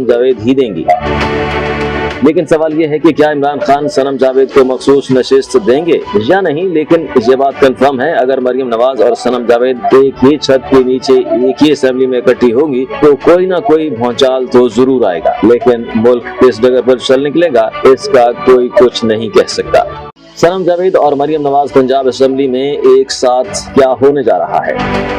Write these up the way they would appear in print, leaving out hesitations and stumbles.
जावेद ही देंगी। लेकिन सवाल यह है कि क्या इमरान खान सनम जावेद को मखसूस नशिस्त देंगे या नहीं। लेकिन ये बात कंफर्म है, अगर मरियम नवाज और सनम जावेद एक ही छत के नीचे एक ही असेंबली में इकट्ठी होंगी तो कोई ना कोई भौचाल तो जरूर आएगा। लेकिन मुल्क किस जगह पर चल निकलेगा इसका कोई कुछ नहीं कह सकता। सनम जावेद और मरियम नवाज पंजाब असेंबली में एक साथ क्या होने जा रहा है।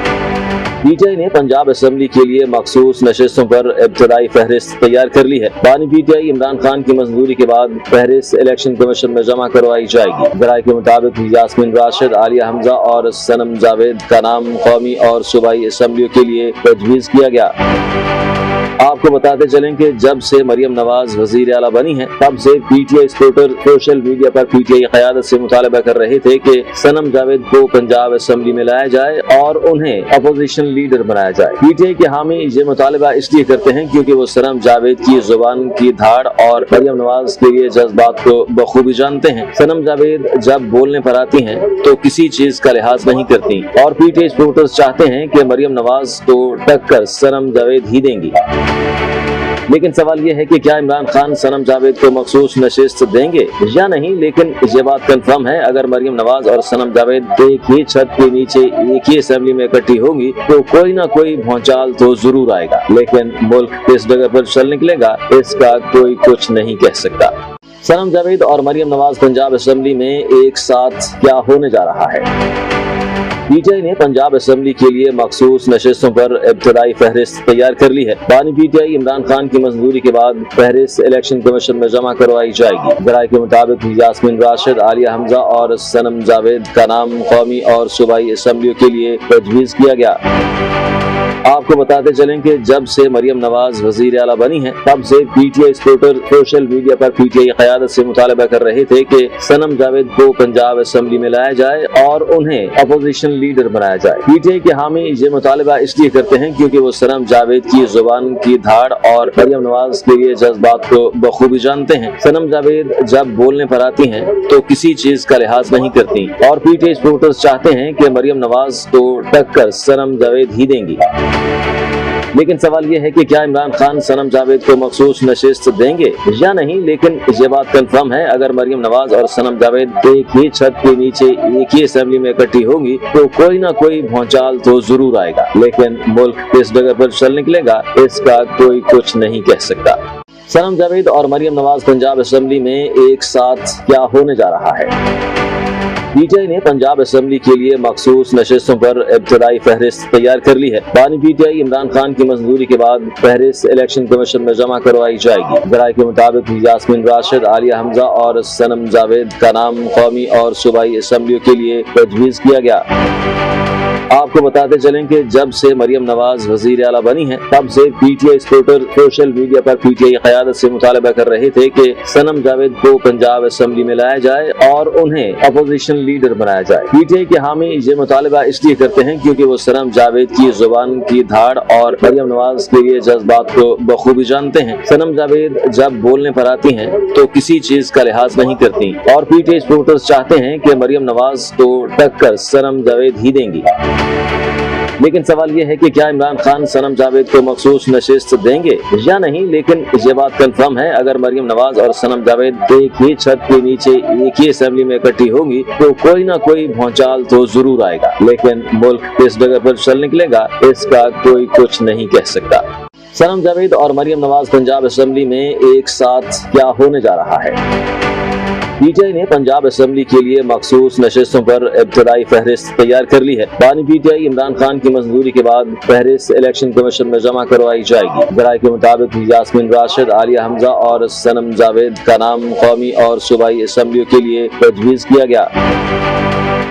पीटीआई ने पंजाब असेंबली के लिए मखसूस नशिस्तों पर इब्तदाई फहरिस्त तैयार कर ली है। बानी पीटीआई इमरान खान की मंजूरी के बाद फहरिस्त इलेक्शन कमीशन में जमा करवाई जाएगी। जराये के मुताबिक यास्मीन राशिद, आलिया हमजा और सनम जावेद का नाम कौमी और सूबाई असेंबलियों के लिए तजवीज किया गया। आपको बताते चलें कि जब से मरियम नवाज वजीर आला बनी है तब से पीटीआई सपोर्टर सोशल मीडिया पर पीटीआई क़यादत से मुतालबा कर रहे थे कि सनम जावेद को पंजाब असेंबली में लाया जाए और उन्हें अपोजिशन लीडर बनाया जाए। पीटीआई के हामी ये मुतालबा इसलिए करते हैं क्योंकि वो सनम जावेद की जुबान की धाड़ और मरियम नवाज के लिए जज्बात को बखूबी जानते हैं। सनम जावेद जब बोलने पर आती हैं तो किसी चीज का लिहाज नहीं करती और पीटीआई सपोर्टर्स चाहते हैं कि मरियम नवाज को टक्कर सनम जावेद ही देंगी। लेकिन सवाल यह है कि क्या इमरान खान सनम जावेद को मखसूस नशिस्त देंगे या नहीं। लेकिन ये बात कंफर्म है, अगर मरियम नवाज और सनम जावेद एक ही छत के नीचे एक ही असेंबली में इकट्ठी होंगी तो कोई ना कोई भौचाल तो जरूर आएगा। लेकिन मुल्क किस जगह पर चल निकलेगा इसका कोई कुछ नहीं कह सकता। सनम जावेद और मरियम नवाज पंजाब असेंबली में एक साथ क्या होने जा रहा है। पीटीआई ने पंजाब असेंबली के लिए मखसूस नशिस्तों पर इब्तदाई फहरिस्त तैयार कर ली है। बानी पीटीआई इमरान खान की मंजूरी के बाद फहरिस्त इलेक्शन कमीशन में जमा करवाई जाएगी। जराये के मुताबिक यास्मीन राशिद, आलिया हमजा और सनम जावेद का नाम कौमी और सूबाई असेंबलियों के लिए तजवीज किया गया। आपको बताते चलें कि जब से मरियम नवाज वजीर आला बनी है तब से पीटीआई सपोर्टर सोशल मीडिया पर पीटीआई क़यादत से मुतालबा कर रहे थे कि सनम जावेद को पंजाब असेंबली में लाया जाए और उन्हें अपोजिशन लीडर बनाया जाए। पीटीआई के हामी ये मुतालबा इसलिए करते हैं क्योंकि वो सनम जावेद की जुबान की धाड़ और मरियम नवाज के लिए जज्बात को बखूबी जानते हैं। सनम जावेद जब बोलने पर आती हैं तो किसी चीज का लिहाज नहीं करती और पीटीआई सपोर्टर्स चाहते हैं कि मरियम नवाज को टक्कर सनम जावेद ही देंगी। लेकिन सवाल यह है कि क्या इमरान खान सनम जावेद को मखसूस नशिस्त देंगे या नहीं। लेकिन ये बात कंफर्म है, अगर मरियम नवाज और सनम जावेद एक ही छत के नीचे एक ही असेंबली में इकट्ठी होंगी तो कोई ना कोई भौचाल तो जरूर आएगा। लेकिन मुल्क किस जगह पर चल निकलेगा इसका कोई कुछ नहीं कह सकता। सनम जावेद और मरियम नवाज पंजाब असेंबली में एक साथ क्या होने जा रहा है। पीटीआई ने पंजाब असेंबली के लिए मखसूस नशिस्तों पर इब्तदाई फहरिस्त तैयार कर ली है। बानी पीटीआई इमरान खान की मंजूरी के बाद फहरिस्त इलेक्शन कमीशन में जमा करवाई जाएगी। जराये के मुताबिक यास्मीन राशिद, आलिया हमजा और सनम जावेद का नाम कौमी और सूबाई असेंबलियों के लिए तजवीज किया गया। आपको बताते चलें कि जब से मरियम नवाज वजीर आला बनी है तब से पीटीआई सपोर्टर सोशल मीडिया पर पीटीआई क़यादत से मुतालबा कर रहे थे कि सनम जावेद को पंजाब असेंबली में लाया जाए और उन्हें अपोजिशन लीडर बनाया जाए। पीटीआई के हामी ये मुतालबा इसलिए करते हैं क्योंकि वो सनम जावेद की जुबान की धाड़ और मरियम नवाज के लिए जज्बात को बखूबी जानते हैं। सनम जावेद जब बोलने पर आती हैं तो किसी चीज का लिहाज नहीं करती और पीटीआई सपोर्टर्स चाहते हैं कि मरियम नवाज को टक्कर सनम जावेद ही देंगी। लेकिन सवाल यह है कि क्या इमरान खान सनम जावेद को मखसूस नशिस्त देंगे या नहीं। लेकिन ये बात कंफर्म है, अगर मरियम नवाज और सनम जावेद एक ही छत के नीचे एक ही असेंबली में इकट्ठी होंगी तो कोई ना कोई भौचाल तो जरूर आएगा। लेकिन मुल्क किस जगह पर चल निकलेगा इसका कोई कुछ नहीं कह सकता। सनम जावेद और मरियम नवाज पंजाब असेंबली में एक साथ क्या होने जा रहा है। पीटीआई ने पंजाब असेंबली के लिए मखसूस नशिस्तों पर इब्तदाई फहरिस्त तैयार कर ली है। बानी पीटीआई इमरान खान की मंजूरी के बाद फहरिस्त इलेक्शन कमीशन में जमा करवाई जाएगी। जराये के मुताबिक यास्मीन राशिद, आलिया हमजा और सनम जावेद का नाम कौमी और सूबाई असेंबलियों के लिए तजवीज किया गया।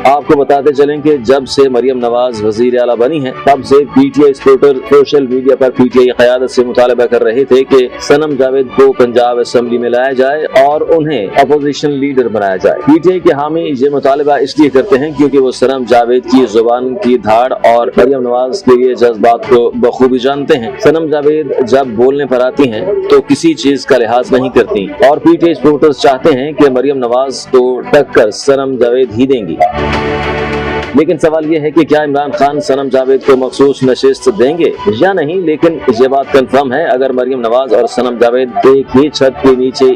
आपको बताते चलें कि जब से मरियम नवाज वजीर आला बनी है तब से पीटीआई सपोर्टर सोशल मीडिया पर पीटीआई क़यादत से मुतालबा कर रहे थे कि सनम जावेद को पंजाब असेंबली में लाया जाए और उन्हें अपोजिशन लीडर बनाया जाए। पीटीआई के हामी ये मुतालबा इसलिए करते हैं क्योंकि वो सनम जावेद की जुबान की धाड़ और मरियम नवाज के लिए जज्बात को बखूबी जानते हैं। सनम जावेद जब बोलने पर आती हैं तो किसी चीज का लिहाज नहीं करती और पीटीआई सपोर्टर्स चाहते हैं कि मरियम नवाज को टक्कर सनम जावेद ही देंगी। लेकिन सवाल ये है कि क्या इमरान खान सनम जावेद को मखसूस नशिस्त देंगे या नहीं, लेकिन ये बात कंफर्म है अगर मरियम नवाज और सनम जावेद एक ही छत के नीचे